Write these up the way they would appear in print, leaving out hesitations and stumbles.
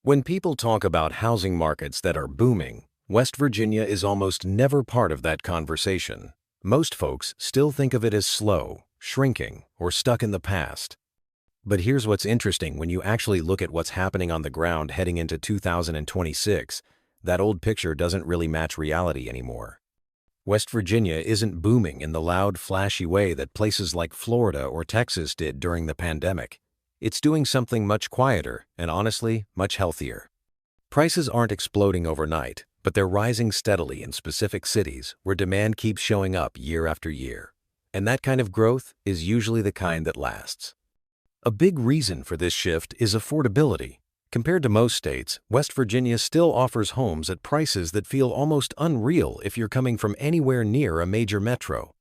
When people talk about housing markets that are booming, West Virginia is almost never part of that conversation. Most folks still think of it as slow, shrinking, or stuck in the past. But here's what's interesting: when you actually look at what's happening on the ground heading into 2026, that old picture doesn't really match reality anymore. West Virginia isn't booming in the loud, flashy way that places like Florida or Texas did during the pandemic. It's doing something much quieter and, honestly, much healthier. Prices aren't exploding overnight, but they're rising steadily in specific cities where demand keeps showing up year after year. And that kind of growth is usually the kind that lasts. A big reason for this shift is affordability. Compared to most states, West Virginia still offers homes at prices that feel almost unreal if you're coming from anywhere near a major metro.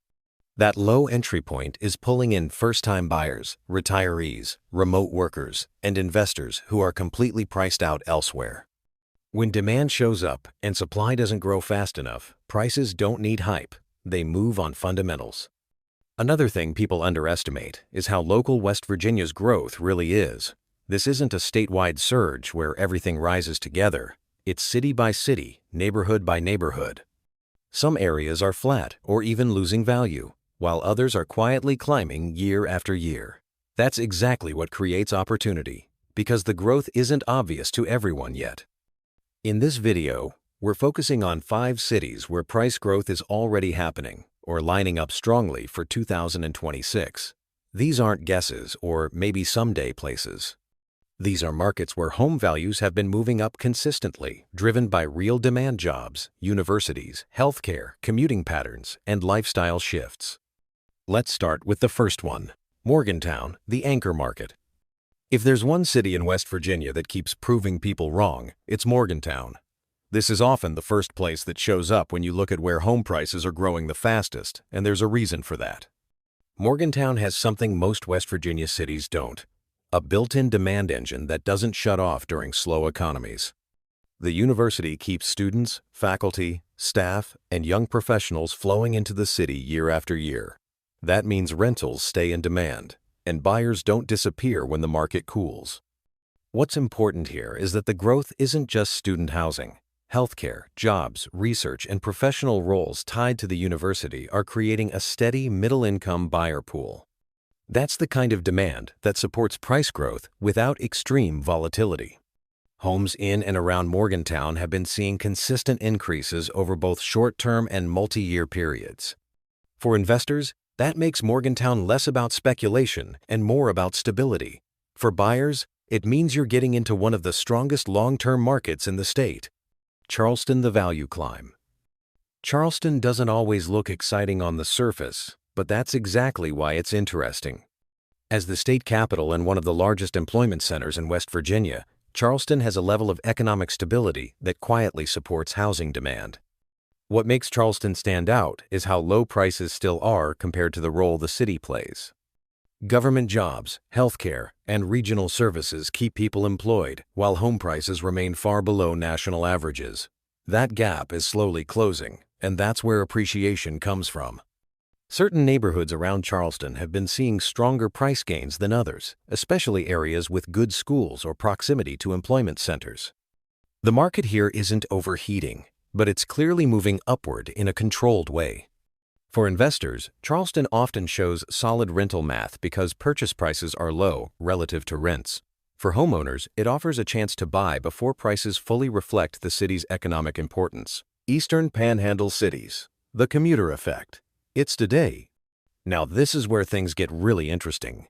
That low entry point is pulling in first-time buyers, retirees, remote workers, and investors who are completely priced out elsewhere. When demand shows up and supply doesn't grow fast enough, prices don't need hype. They move on fundamentals. Another thing people underestimate is how local West Virginia's growth really is. This isn't a statewide surge where everything rises together. It's city by city, neighborhood by neighborhood. Some areas are flat or even losing value, while others are quietly climbing year after year. That's exactly what creates opportunity, because the growth isn't obvious to everyone yet. In this video, we're focusing on 5 cities where price growth is already happening or lining up strongly for 2026. These aren't guesses or maybe someday places. These are markets where home values have been moving up consistently, driven by real demand jobs, universities, healthcare, commuting patterns, and lifestyle shifts. Let's start with the first one, Morgantown, the anchor market. If there's one city in West Virginia that keeps proving people wrong, it's Morgantown. This is often the first place that shows up when you look at where home prices are growing the fastest, and there's a reason for that. Morgantown has something most West Virginia cities don't: a built-in demand engine that doesn't shut off during slow economies. The university keeps students, faculty, staff, and young professionals flowing into the city year after year. That means rentals stay in demand, and buyers don't disappear when the market cools. What's important here is that the growth isn't just student housing. Healthcare, jobs, research, and professional roles tied to the university are creating a steady middle-income buyer pool. That's the kind of demand that supports price growth without extreme volatility. Homes in and around Morgantown have been seeing consistent increases over both short-term and multi-year periods. For investors, that makes Morgantown less about speculation and more about stability. For buyers, it means you're getting into one of the strongest long-term markets in the state. Charleston, the value climb. Charleston doesn't always look exciting on the surface, but that's exactly why it's interesting. As the state capital and one of the largest employment centers in West Virginia, Charleston has a level of economic stability that quietly supports housing demand. What makes Charleston stand out is how low prices still are compared to the role the city plays. Government jobs, healthcare, and regional services keep people employed, while home prices remain far below national averages. That gap is slowly closing, and that's where appreciation comes from. Certain neighborhoods around Charleston have been seeing stronger price gains than others, especially areas with good schools or proximity to employment centers. The market here isn't overheating, but it's clearly moving upward in a controlled way. For investors, Charleston often shows solid rental math because purchase prices are low relative to rents. For homeowners, it offers a chance to buy before prices fully reflect the city's economic importance. Eastern Panhandle cities. The commuter effect. It's today. Now this is where things get really interesting.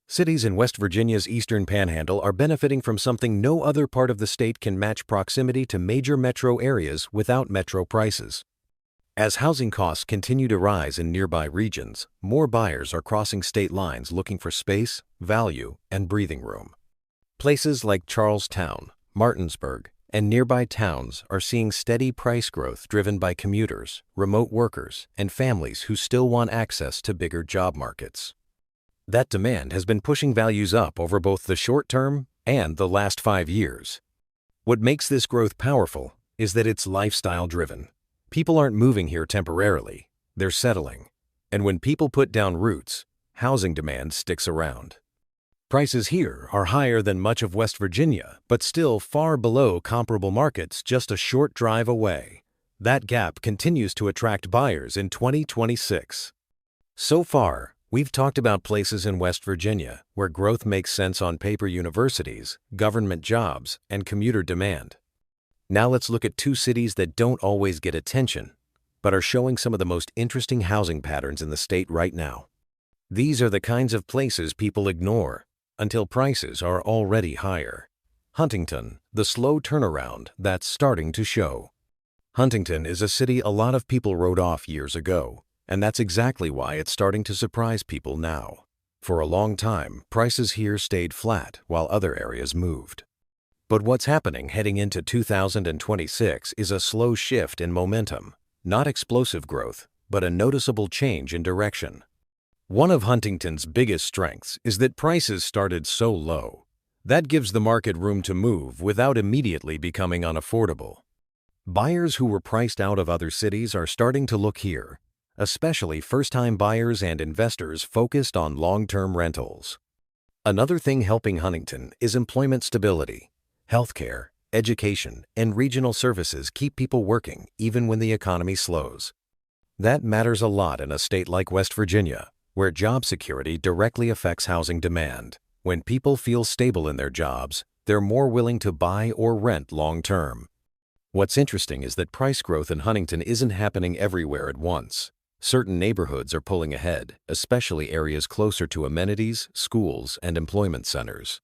Cities in West Virginia's Eastern Panhandle are benefiting from something no other part of the state can match: proximity to major metro areas without metro prices. As housing costs continue to rise in nearby regions, more buyers are crossing state lines looking for space, value, and breathing room. Places like Charlestown, Martinsburg, and nearby towns are seeing steady price growth driven by commuters, remote workers, and families who still want access to bigger job markets. That demand has been pushing values up over both the short term and the last 5 years. What makes this growth powerful is that it's lifestyle driven. People aren't moving here temporarily, they're settling. And when people put down roots, housing demand sticks around. Prices here are higher than much of West Virginia, but still far below comparable markets just a short drive away. That gap continues to attract buyers in 2026. So far, we've talked about places in West Virginia where growth makes sense on paper: universities, government jobs, and commuter demand. Now let's look at two cities that don't always get attention, but are showing some of the most interesting housing patterns in the state right now. These are the kinds of places people ignore until prices are already higher. Huntington, the slow turnaround that's starting to show. Huntington is a city a lot of people wrote off years ago, and that's exactly why it's starting to surprise people now. For a long time, prices here stayed flat while other areas moved. But what's happening heading into 2026 is a slow shift in momentum, not explosive growth, but a noticeable change in direction. One of Huntington's biggest strengths is that prices started so low. That gives the market room to move without immediately becoming unaffordable. Buyers who were priced out of other cities are starting to look here, especially first-time buyers and investors focused on long-term rentals. Another thing helping Huntington is employment stability. Healthcare, education, and regional services keep people working even when the economy slows. That matters a lot in a state like West Virginia, where job security directly affects housing demand. When people feel stable in their jobs, they're more willing to buy or rent long-term. What's interesting is that price growth in Huntington isn't happening everywhere at once. Certain neighborhoods are pulling ahead, especially areas closer to amenities, schools, and employment centers.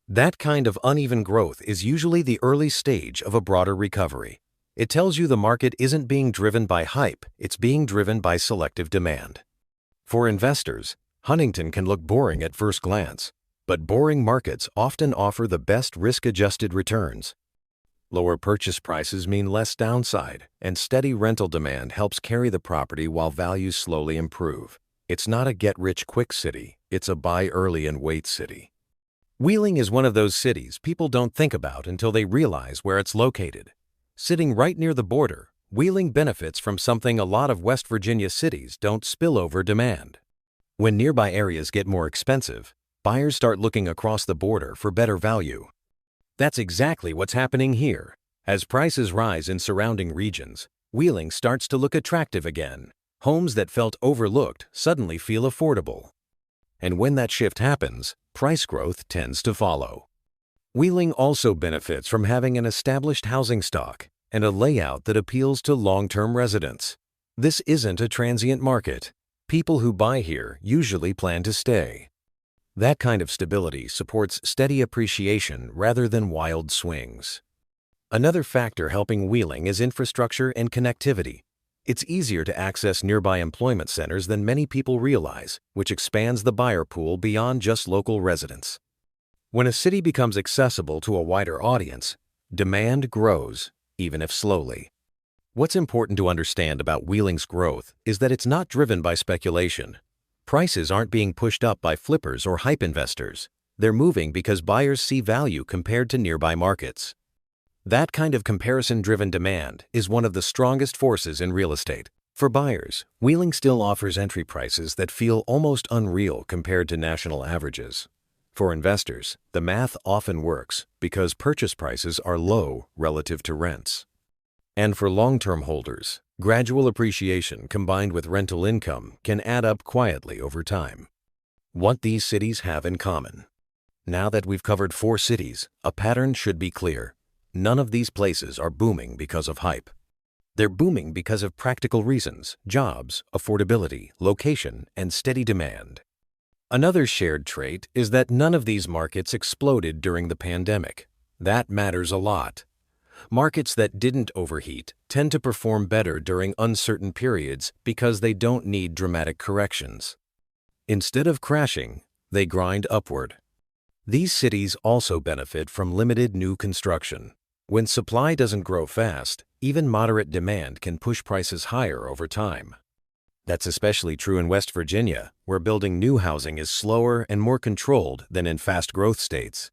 That kind of uneven growth is usually the early stage of a broader recovery. It tells you the market isn't being driven by hype, it's being driven by selective demand. For investors, Huntington can look boring at first glance, but boring markets often offer the best risk-adjusted returns. Lower purchase prices mean less downside, and steady rental demand helps carry the property while values slowly improve. It's not a get-rich-quick city, it's a buy-early-and-wait city. Wheeling is one of those cities people don't think about until they realize where it's located. Sitting right near the border, Wheeling benefits from something a lot of West Virginia cities don't: spill over demand. When nearby areas get more expensive, buyers start looking across the border for better value. That's exactly what's happening here. As prices rise in surrounding regions, Wheeling starts to look attractive again. Homes that felt overlooked suddenly feel affordable. And when that shift happens, price growth tends to follow. Wheeling also benefits from having an established housing stock and a layout that appeals to long-term residents. This isn't a transient market. People who buy here usually plan to stay. That kind of stability supports steady appreciation rather than wild swings. Another factor helping Wheeling is infrastructure and connectivity. It's easier to access nearby employment centers than many people realize, which expands the buyer pool beyond just local residents. When a city becomes accessible to a wider audience, demand grows, even if slowly. What's important to understand about Wheeling's growth is that it's not driven by speculation. Prices aren't being pushed up by flippers or hype investors. They're moving because buyers see value compared to nearby markets. That kind of comparison-driven demand is one of the strongest forces in real estate. For buyers, Wheeling still offers entry prices that feel almost unreal compared to national averages. For investors, the math often works because purchase prices are low relative to rents. And for long-term holders, gradual appreciation combined with rental income can add up quietly over time. What these cities have in common. Now that we've covered 4 cities, a pattern should be clear. None of these places are booming because of hype. They're booming because of practical reasons: jobs, affordability, location, and steady demand. Another shared trait is that none of these markets exploded during the pandemic. That matters a lot. Markets that didn't overheat tend to perform better during uncertain periods because they don't need dramatic corrections. Instead of crashing, they grind upward. These cities also benefit from limited new construction. When supply doesn't grow fast, even moderate demand can push prices higher over time. That's especially true in West Virginia, where building new housing is slower and more controlled than in fast-growth states.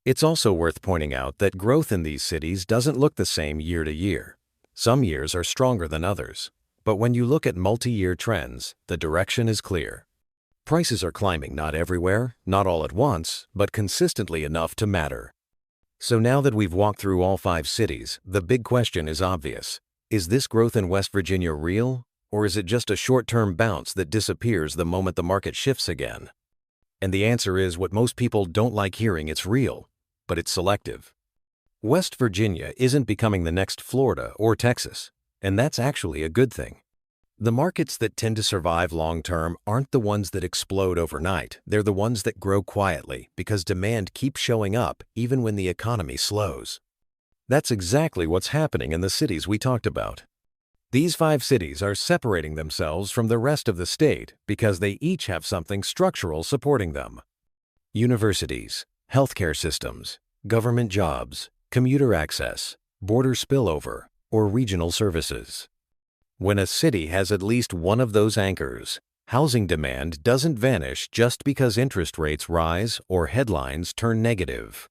It's also worth pointing out that growth in these cities doesn't look the same year to year. Some years are stronger than others, but when you look at multi-year trends, the direction is clear. Prices are climbing not everywhere, not all at once, but consistently enough to matter. So now that we've walked through all 5 cities, the big question is obvious. Is this growth in West Virginia real, or is it just a short-term bounce that disappears the moment the market shifts again? And the answer is what most people don't like hearing: it's real, but it's selective. West Virginia isn't becoming the next Florida or Texas, and that's actually a good thing. The markets that tend to survive long-term aren't the ones that explode overnight. They're the ones that grow quietly because demand keeps showing up even when the economy slows. That's exactly what's happening in the cities we talked about. These 5 cities are separating themselves from the rest of the state because they each have something structural supporting them. Universities, healthcare systems, government jobs, commuter access, border spillover, or regional services. When a city has at least one of those anchors, housing demand doesn't vanish just because interest rates rise or headlines turn negative.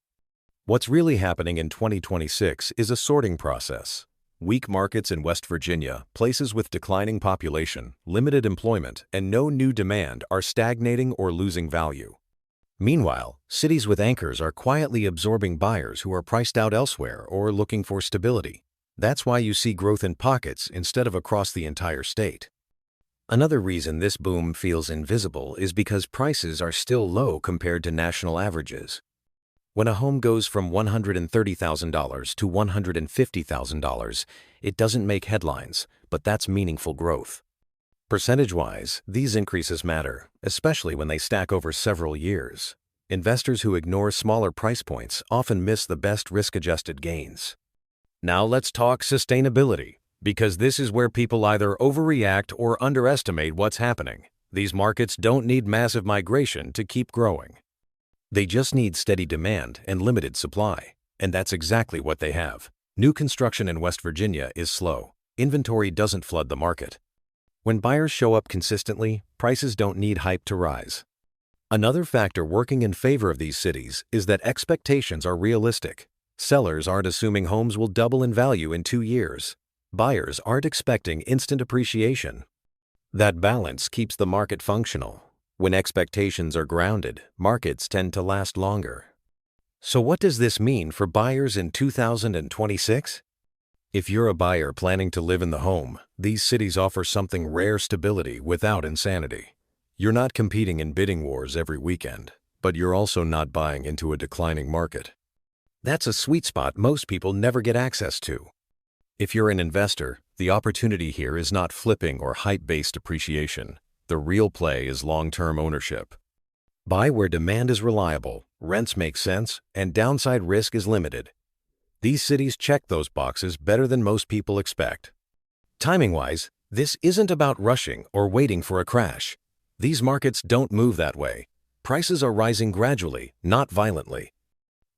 What's really happening in 2026 is a sorting process. Weak markets in West Virginia, places with declining population, limited employment, and no new demand are stagnating or losing value. Meanwhile, cities with anchors are quietly absorbing buyers who are priced out elsewhere or looking for stability. That's why you see growth in pockets instead of across the entire state. Another reason this boom feels invisible is because prices are still low compared to national averages. When a home goes from $130,000 to $150,000, it doesn't make headlines, but that's meaningful growth. Percentage-wise, these increases matter, especially when they stack over several years. Investors who ignore smaller price points often miss the best risk-adjusted gains. Now let's talk sustainability, because this is where people either overreact or underestimate what's happening. These markets don't need massive migration to keep growing. They just need steady demand and limited supply, and that's exactly what they have. New construction in West Virginia is slow. Inventory doesn't flood the market. When buyers show up consistently, prices don't need hype to rise. Another factor working in favor of these cities is that expectations are realistic. Sellers aren't assuming homes will double in value in 2 years. Buyers aren't expecting instant appreciation. That balance keeps the market functional. When expectations are grounded, markets tend to last longer. So what does this mean for buyers in 2026? If you're a buyer planning to live in the home, these cities offer something rare: stability without insanity. You're not competing in bidding wars every weekend, but you're also not buying into a declining market. That's a sweet spot most people never get access to. If you're an investor, the opportunity here is not flipping or hype-based appreciation. The real play is long-term ownership. Buy where demand is reliable, rents make sense, and downside risk is limited. These cities check those boxes better than most people expect. Timing-wise, this isn't about rushing or waiting for a crash. These markets don't move that way. Prices are rising gradually, not violently.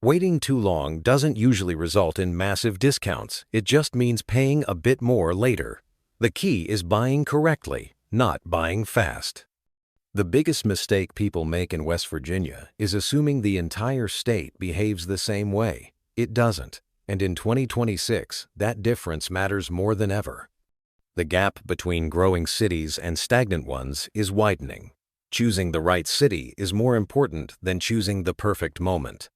Waiting too long doesn't usually result in massive discounts. It just means paying a bit more later. The key is buying correctly, not buying fast. The biggest mistake people make in West Virginia is assuming the entire state behaves the same way. It doesn't, and in 2026, that difference matters more than ever. The gap between growing cities and stagnant ones is widening. Choosing the right city is more important than choosing the perfect moment.